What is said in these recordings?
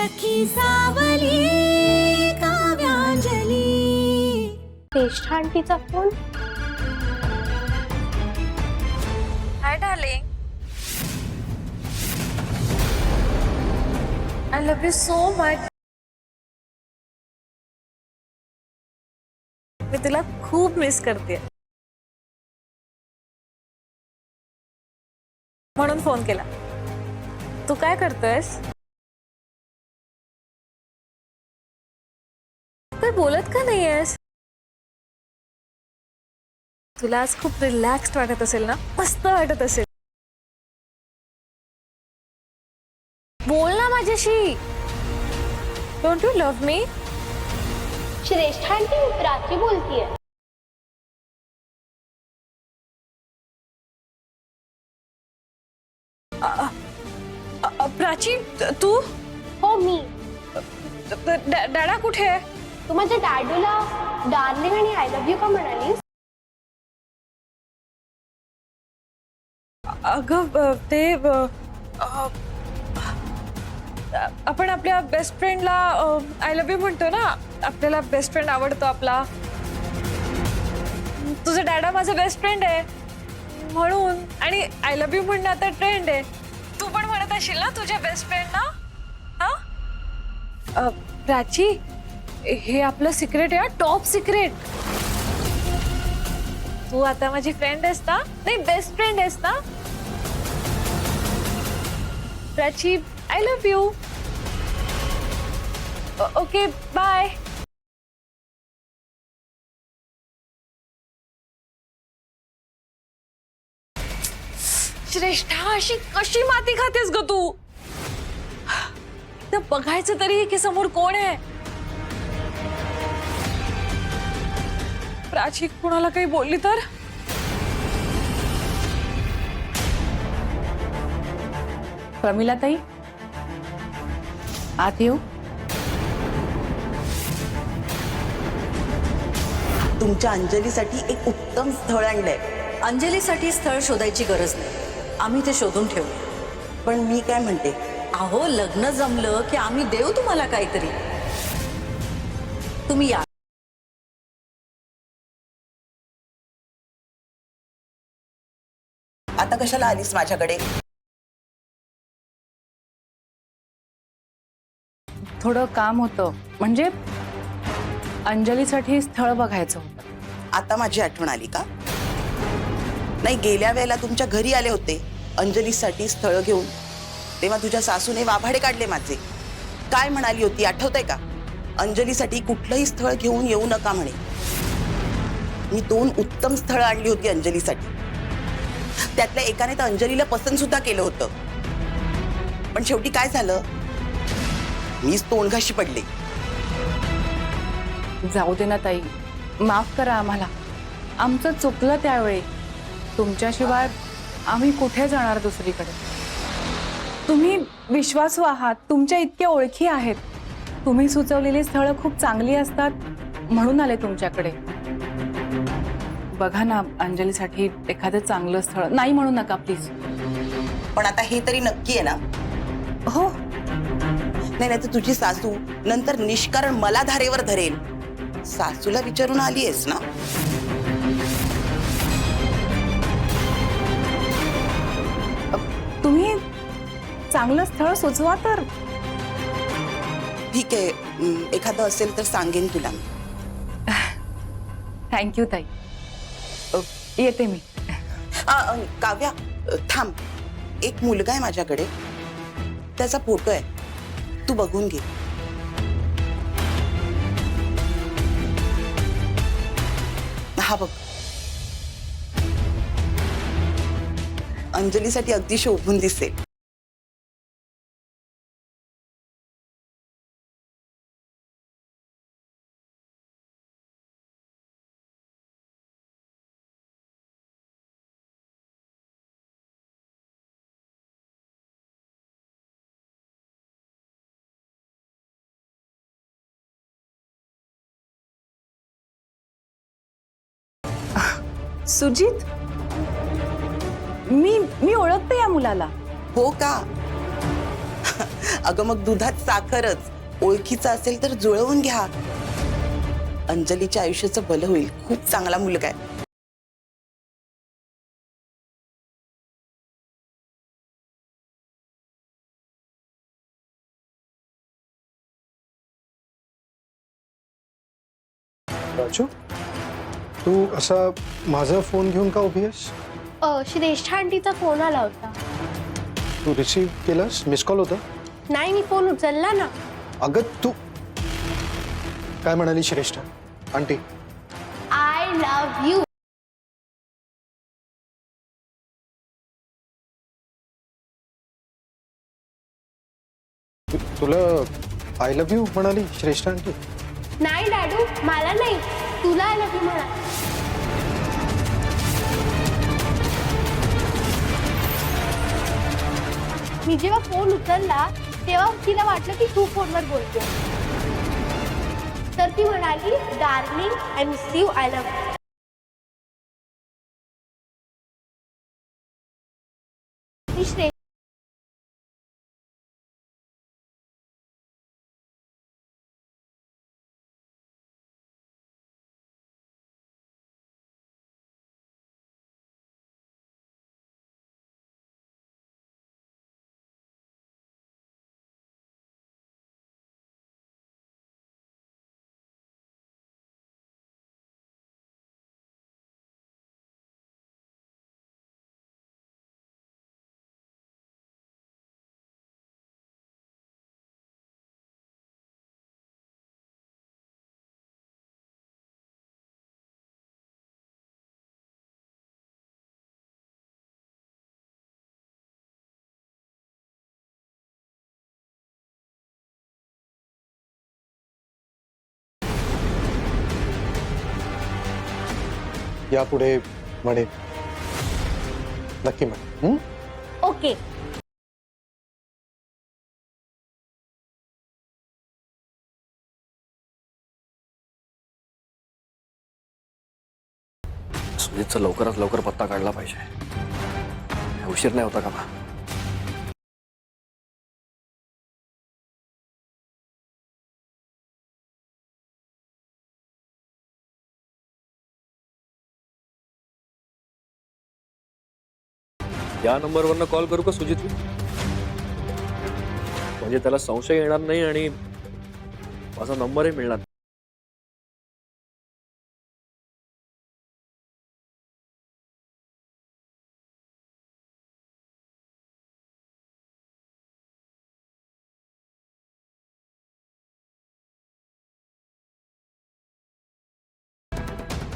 सखी सावली काव्यांजली। श्रेष्ठ आंटीचा phone. Hi darling, I love you so much. मी तुला खूप मिस करते, म्हणून फोन केला। तू काय करतोयस? काय बोलत का नाहीयेस? तुला आज खूप रिलॅक्स्ड वाटत असेल ना, मस्त वाटत असेल। बोल ना माझ्याशी। डोंट यू लव्ह मी? श्रेष्ठ आंटी, मी प्राची बोलतीये। प्राची, तू? हो मी। डॅडा कुठे आहे? तू माझ्या डॅडूला डार्लिंग आणि आय लव्ह यू का म्हणालीस? अगं ते आपण आपल्या बेस्ट फ्रेंडला आय लव्ह यू म्हणतो ना। आपल्याला बेस्ट फ्रेंड आवडतो आपला। तुझा डॅडा माझा बेस्ट फ्रेंड आहे म्हणून, आणि आय लव्ह यू म्हणणं आता ट्रेंड आहे। तू पण म्हणत असशील ना तुझ्या बेस्ट फ्रेंडना? हा प्राची, हे आपलं सिक्रेट आहे, टॉप सिक्रेट। तू आता माझी फ्रेंड आहेस ना? नाही, बेस्ट फ्रेंड आहेस ना? Prachi, I love you. Okay, bye. Shreshtha, अशी कशी माती खातेस ग तू? तर बघायचं तरी की समोर कोण आहे। प्राची कुणाला काही बोलली तर? प्रमिला ताई, आत येऊ? तुमच्या अंजलीसाठी एक उत्तम स्थळ आणलंय। अंजलीसाठी स्थळ शोधायची गरज नाही, आम्ही ते शोधून ठेवू। पण मी काय म्हणते, अहो, लग्न जमलं की आम्ही देऊ तुम्हाला काहीतरी। तुम्ही या। आता कशाला आलीस माझ्याकडे? थोडं काम होतं, म्हणजे अंजलीसाठी स्थळ बघायचं होतं। आता माझी आठवण आली का? नाही, गेल्या वेळेला तुमच्या घरी आले होते अंजलीसाठी स्थळ घेऊन, तेव्हा तुझ्या सासूने वाभाडे काढले माझे। काय म्हणाली होती आठवतंय का? अंजलीसाठी कुठलंही स्थळ घेऊन येऊ नका म्हणे। मी 2 उत्तम स्थळं आणली होती अंजलीसाठी। त्यातल्या एकाने तर अंजलीला पसंत सुद्धा केलं होतं, पण शेवटी काय झालं, मीच तोंडघाशी पडले। जाऊ दे ना ताई, माफ करा आम्हाला, आमचं चुकलं त्यावेळी। तुमच्याशिवाय आम्ही कुठे जाणार दुसरीकडे? तुम्ही विश्वासू आहात, तुमच्या इतक्या ओळखी आहेत, तुम्ही सुचवलेली स्थळं खूप चांगली असतात म्हणून आले तुमच्याकडे। बघा ना, अंजलीसाठी एखादं चांगलं स्थळ, नाही म्हणू नका प्लीज। पण आता हे तरी नक्की आहे ना? हो। नाही, नाही तर तुझी सासू नंतर निष्कारण मला धारेवर धरेल। सासूला विचारून आली आहेस ना? तुम्ही चांगलं स्थळ सुचवा तर। ठीक आहे, एखादं असेल तर सांगेन तुला। थँक्यू ताई, येते मी। काव्या, थांब, एक मुलगा आहे माझ्याकडे, त्याचा फोटो आहे, तू बघून घे। हा बघ, अंजलीसाठी अगदी शोभून दिसेल। सुजित, मी ओळखते या मुलाला। हो का? अगं मग दुधात साखरच ओळखीचं असेल तर जुळवून घ्या. अंजलीच्या आयुष्याचं भलं होईल. खूप चांगला मुलगा आहे. राजू, तू असा माझा फोन घेऊन का उभी आहेस? श्रेष्ठ आंटीचा फोन आला होता. तू रिसीव्ह केलास? मिस कॉल होता? नाही, मी फोन उचलला ना. अगं तू काय म्हणाली श्रेष्ठ आंटी? I love you. तुला आय लव्ह यू म्हणाली श्रेष्ठ आंटी? नाही डॅडू, मला नाही, तुला आय लव्ह यू म्हणा. मी जेव्हा फोन उचलला तेव्हा तिला वाटलं की तू फोनवर बोलते, तर ती म्हणाली, darling I miss you, I love you. मी श्रेष्ठ यापुढे म्हणे नक्की म्हणे. ओके. सुजितचा लवकरात लवकर पत्ता काढला पाहिजे. उशीर नाही होता का बा? या नंबरवरनं कॉल करू का सुजित? म्हणजे त्याला संशय येणार नाही आणि माझा नंबरही मिळणार नाही.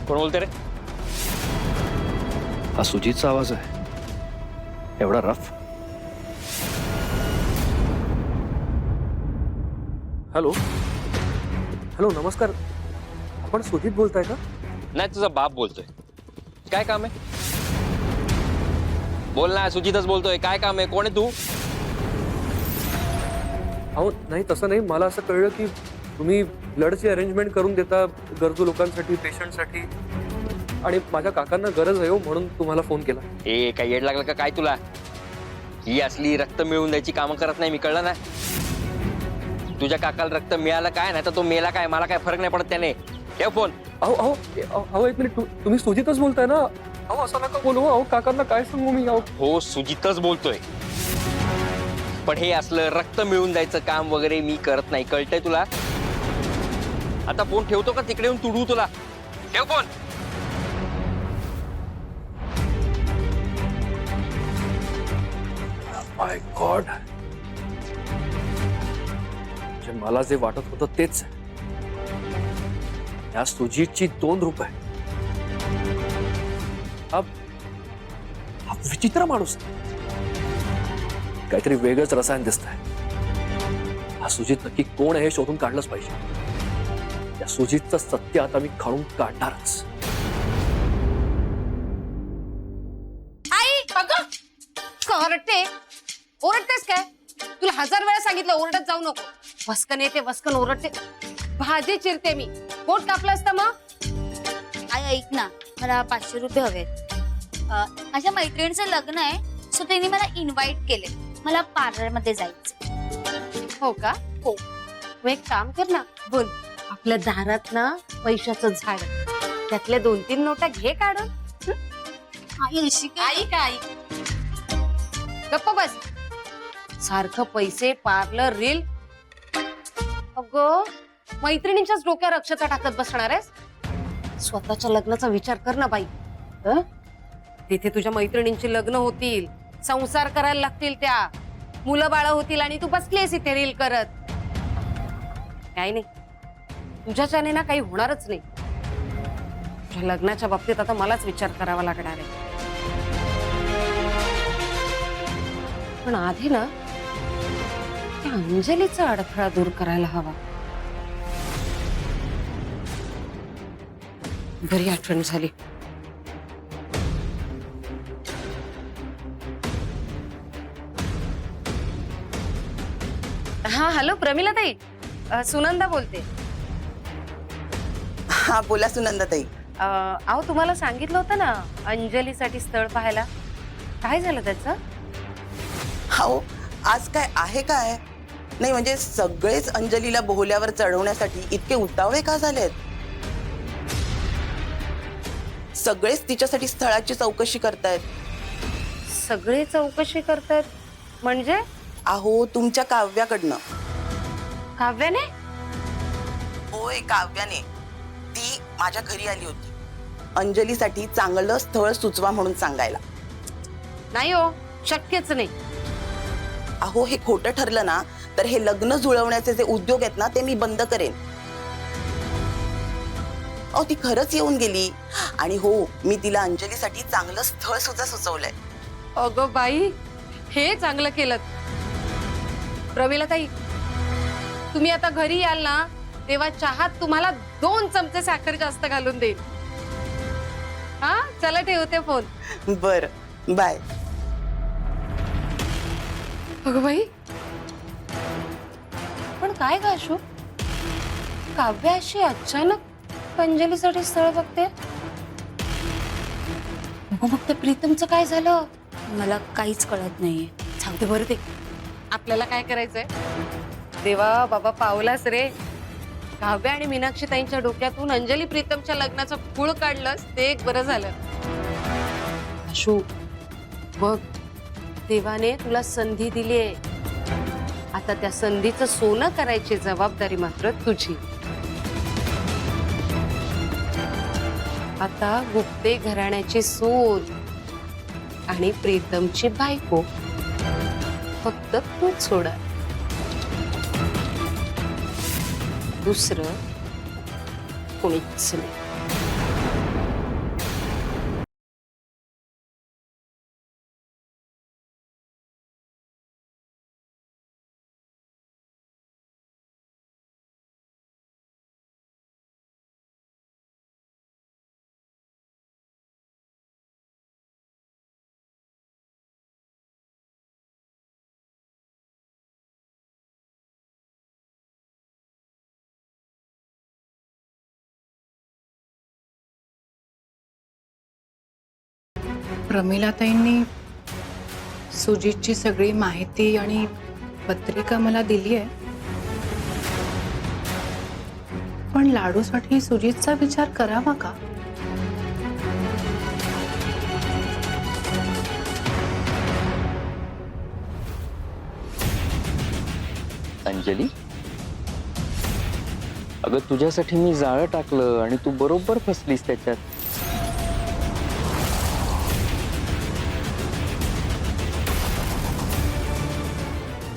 कोण बोलते रे? हा सुजितचा आवाज आहे. एवढा रफ. हॅलो हॅलो, नमस्कार. आपण सुजित बोलताय का? नाही, तुझा बाप बोलतोय. काय काम आहे? बोल ना. सुजितच बोलतोय. काय काम आहे? कोण आहे तू? अहो नाही, तसं नाही. मला असं कळलं की तुम्ही ब्लडची अरेंजमेंट करून देता गरजू लोकांसाठी, पेशंटसाठी, आणि माझ्या काकांना गरज आहे हो, म्हणून तुम्हाला फोन केला. ए, काय येड लागलं का काय तुला? ही असली रक्त मिळवून द्यायची कामं करत नाही मी, कळलं ना? तुझ्या काकाला रक्त मिळालं काय, नाही तर तो मेला काय, मला काय फरक नाही पडत त्याने. ठेव फोन. अहो अहो अहो, एक मिनिट. तुम्ही सुजितच बोलताय ना? अहो असं नका बोलू. अहो काकांना काय सांगू मी? अहो हो, सुजितच बोलतोय. पण हे असलं रक्त मिळवून द्यायचं काम वगैरे मी करत नाही, कळतंय तुला? आता फोन ठेवतो का तिकडे येऊन तुडू तुला? ठेव फोन. माय गॉड, मला जे वाटत होतं तेच. या सुजितची 2 रुपये. हा विचित्र माणूस. काहीतरी वेगळंच रसायन दिसतंय. हा सुजित नक्की कोण आहे हे शोधून काढलंच पाहिजे. या सुजितचं सत्य आता मी खाऊन काढणारच. आई अगं ओरडते. ओरडतेस काय? तुला 1000 वेळा सांगितलं ओरडत जाऊ नको. वस्कन येते, वस्कन ओरडते. भाजी चिरते मी. पोट कापलं असतं मग. आई ऐक ना, मला 500 रुपये हवेत. माझ्या मैत्रिणीचं लग्न आहे, सो त्यांनी मला इन्व्हाइट केले. मला पार्लर मध्ये जायचं. हो का? हो. मग एक काम कर ना. बोल. आपल्या दारात ना पैशाचं झाड आहे. त्यातल्या 2-3 नोटा घे काढून. आई अशी काय? आई का आई? गप्प बस. सारखं पैसे, पार्लर, रील. अगं मैत्रिणींच्याच डोक्यावर अक्षता टाकत बसणार आहेस? स्वतःच्या लग्नाचा विचार कर ना बाई. हं? तिथे तुझ्या मैत्रिणींची लग्न होतील, संसार करायला लागतील, त्या मुलं बाळ होतील आणि तू बसलीस इथे रील करत. काही नाही, तुझ्याच्याने ना काही होणारच नाही. तुझ्या लग्नाच्या बाबतीत आता मलाच विचार करावा लागणार आहे. पण आधी ना त्या अंजलीचा अडथळा दूर करायला हवा. बरी आठवण झाली. हा हॅलो प्रमिला ताई, सुनंदा बोलते. हा बोला सुनंदाताई. अहो तुम्हाला सांगितलं होतं ना अंजलीसाठी स्थळ पाहायला. काय झालं त्याचं? हो, आज काय आहे काय? नाही म्हणजे सगळेच अंजलीला बोहल्यावर चढवण्यासाठी इतके उतावळे का झालेत? सगळेच तिच्यासाठी स्थळाची चौकशी करतायत. सगळे चौकशी करतात म्हणजे? अहो तुमच्या काव्याकडनं. काव्याने? होय काव्याने. ती माझ्या घरी आली होती अंजलीसाठी चांगलं स्थळ सुचवा म्हणून सांगायला. नाही हो, शक्यच नाही. अहो हे खोटं ठरलं ना तर हे लग्न जुळवण्याचे जे उद्योग आहेत ना ते मी बंद करेन. अहो ती खरंच येऊन गेली आणि हो मी तिला अंजलीसाठी चांगलं स्थळ सुद्धा सुचवलंय. अगं बाई, हे चांगलं केलं. प्रमिला ताई, तुम्ही आता घरी याल ना तेव्हा चहात तुम्हाला 2 चमचे साखर जास्त घालून देईल. हा चला ठेवते फोन. बर बाय. अगं बाई, पण काय ग अशोक, काव्य अशी अचानक अंजलीसाठी स्थळ बघते. मग ते प्रीतमचं काय झालं? मला काहीच कळत नाहीये. सांगते बरं ते. आपल्याला काय करायचंय? देवा बाबा पावलास रे. काव्य आणि मीनाक्षी ताईंच्या डोक्यातून अंजली प्रीतमच्या लग्नाचं खूळ काढलंस ते एक बरं झालं. अशोक बघ, देवाने तुला संधी दिलीये. आता त्या संधीचं सोनं करायची जबाबदारी मात्र तुझी. आता गुप्ते घराण्याची सून आणि प्रीतमची बायको फक्त तूच सोडा. दुसरं कोणीच नाही. प्रमिलाताईंनी सुजितची सगळी माहिती आणि पत्रिका मला दिली आहे. पण लाडूसाठी सुजितचा विचार करावा का? अंजली, अगं तुझ्यासाठी मी जाळं टाकलं आणि तू बरोबर फसलीस त्याच्यात.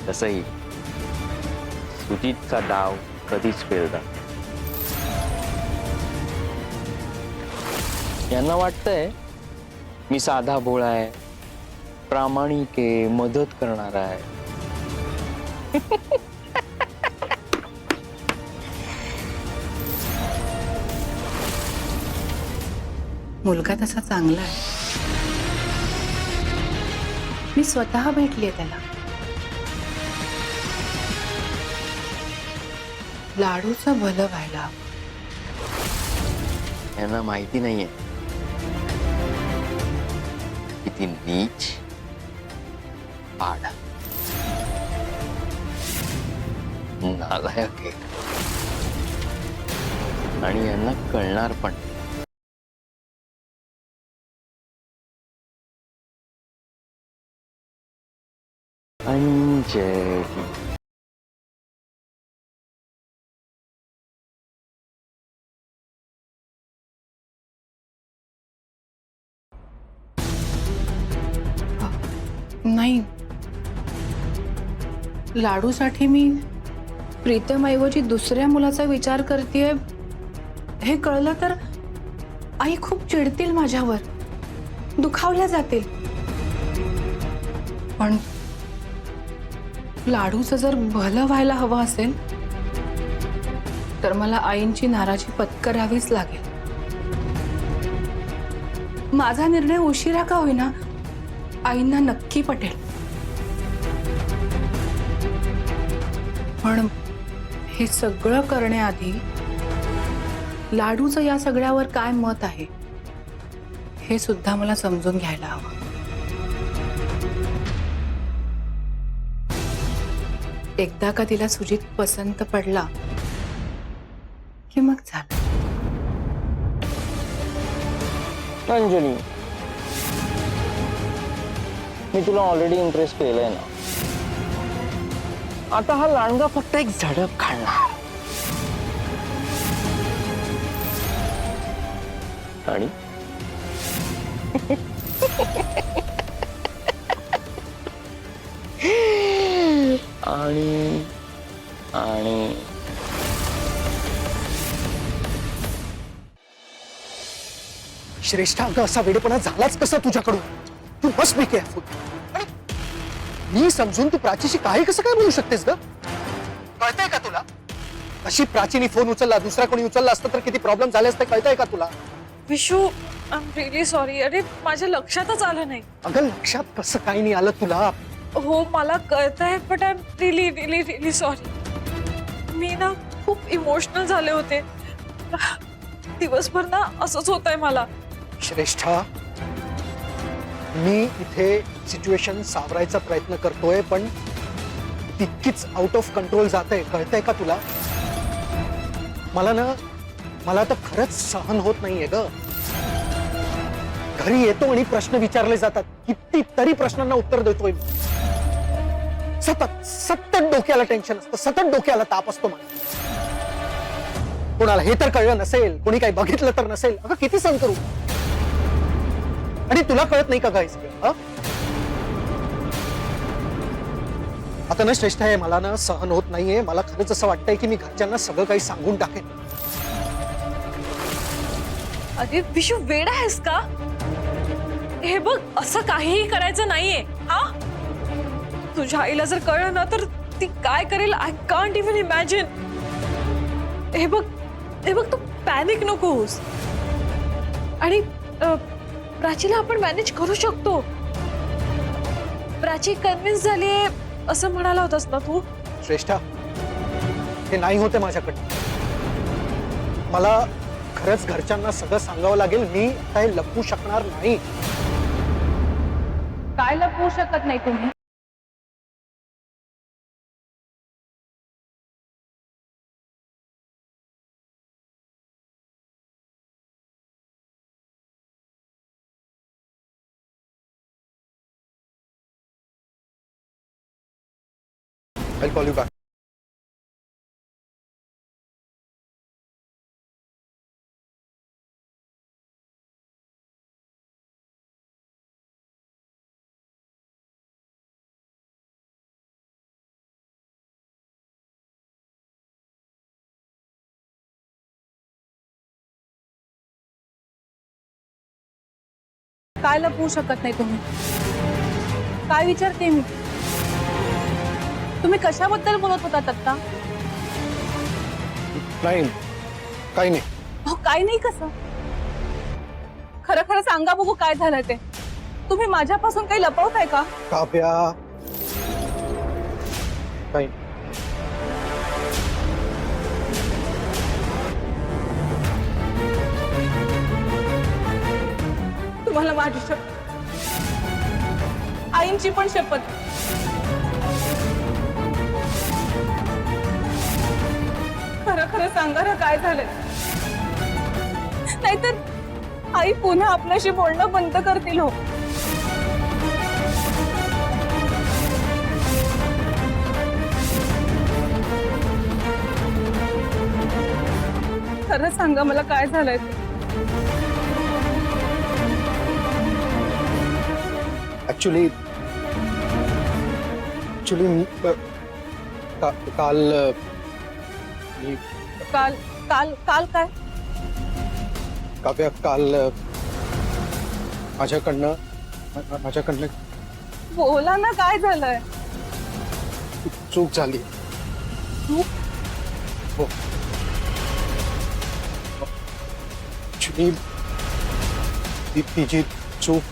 तसंही सुजितचा डाव कधीच फेलला. यांना वाटतंय मी साधा भोळा आहे, प्रामाणिक आहे, मदत करणार आहे. मुलगा तसा चांगला आहे. मी स्वतः भेटलीये त्याला. लाडूचं भलं व्हायला. यांना माहिती नाहीये किती नीच पाड. नालायक आहे आणि यांना कळणार पण. अंजली नाही, लाडूसाठी मी प्रीतमऐवजी दुसऱ्या मुलाचा विचार करतेय हे कळलं तर आई खूप चिडतील माझ्यावर, दुखावल्या जातील. पण लाडूचं जर भलं व्हायला हवं असेल तर मला आईंची नाराजी पत्करावीच लागेल. माझा निर्णय उशिरा का होईना आईंना नक्की पटेल. पण हे सगळं करण्याआधी लाडूचं या सगळ्यावर काय मत आहे हे सुद्धा मला समजून घ्यायला हवं. एकदा का तिला सुजित पसंत पडला की मग झालं. अंजली, मी तुला ऑलरेडी इम्प्रेस केलंय ना. आता हा लांडगा फक्त एक झडप खाणार आणि आणि आणि श्रेष्ठा, अगं असा वेडेपणा झालाच कसा तुझ्याकडून? तू बस मी केअरफुल. मी समजून तू प्राचीशी काही कसं काय बोलू शकतेस ग? कळतंय का तुला? अशी प्राचीने फोन उचलला, दुसरा कोणी उचलला असतं तर किती प्रॉब्लेम झाले असते, कळतंय का तुला? Vishu, I am really sorry. अरे माझ्या लक्षातच आलं नाही. अगं लक्षात कसं काही नाही आलं तुला? हो मला कळतंय, but I am really really really sorry. मी ना खूप इमोशनल झाले होते. दिवसभर ना असंच होतंय मला. श्रेष्ठा, मी इथे सिच्युएशन सावरायचा प्रयत्न करतोय पण तितकीच आउट ऑफ कंट्रोल जाते, कळतंय का तुला? मला तर खरंच सहन होत नाहीये ग. घरी येतो आणि प्रश्न विचारले जातात, कितीतरी प्रश्नांना उत्तर देतोय मी. सतत डोक्याला टेन्शन असतं, सतत डोक्याला ताप असतो मला. कोणाला हे तर कळलं नसेल, कोणी काही बघितलं तर नसेल. अगं किती सहन करू? आणि तुला कळत नाही का काय सगळं? आता ना श्रेष्ठ आहे, मला ना सहन होत नाहीये. मला खरंच असं वाटतंय की मी घरच्यांना सगळं काही सांगून टाकेन. अरे विशू, वेडा आहेस का? हे बघ, असं काहीही करायचं नाहीये. हा, तुझ्या आईला जर कळलं ना तर ती काय करेल आय कांट इवन इमॅजिन. हे बघ तू पॅनिक नको होस. आणि प्राचीला आपण मॅनेज करू शकतो. प्राची कन्व्हिन्स झालीये असं म्हणाला होतास ना तू? श्रेष्ठा, हे नाही होते माझ्याकडे. मला खरंच घरच्यांना सगळं सांगावं लागेल. मी काही लपवू शकणार नाही. काय लपवू शकत नाही तुम्ही? I'll call you back. काय लपवू शकत नाही तुम्ही? काय विचारते मी? तुम्ही कशाबद्दल बोलत होता आत्ता? नाही, काही नाही. अहो, काय नाही कसं? खरं खरं सांगा बघू काय झालं ते. तुम्ही माझ्यापासून काही लपवताय का? काव्या, काही नाही. तुम्हाला माझी शपथ, आईंची पण शपथ, खरं खरं सांगा ना काय झालंय, नाहीतर आई पुन्हा आपल्याशी बोलणं बंद करतील हो. खरं सांगा मला काय झालंय ते. ऍक्च्युली काल मी काल काल काल काय काव्या काल माझ्याकडनं बोला ना काय झालंय. चूक झाली. चूक? हो. ऍक्च्युली तिची चूक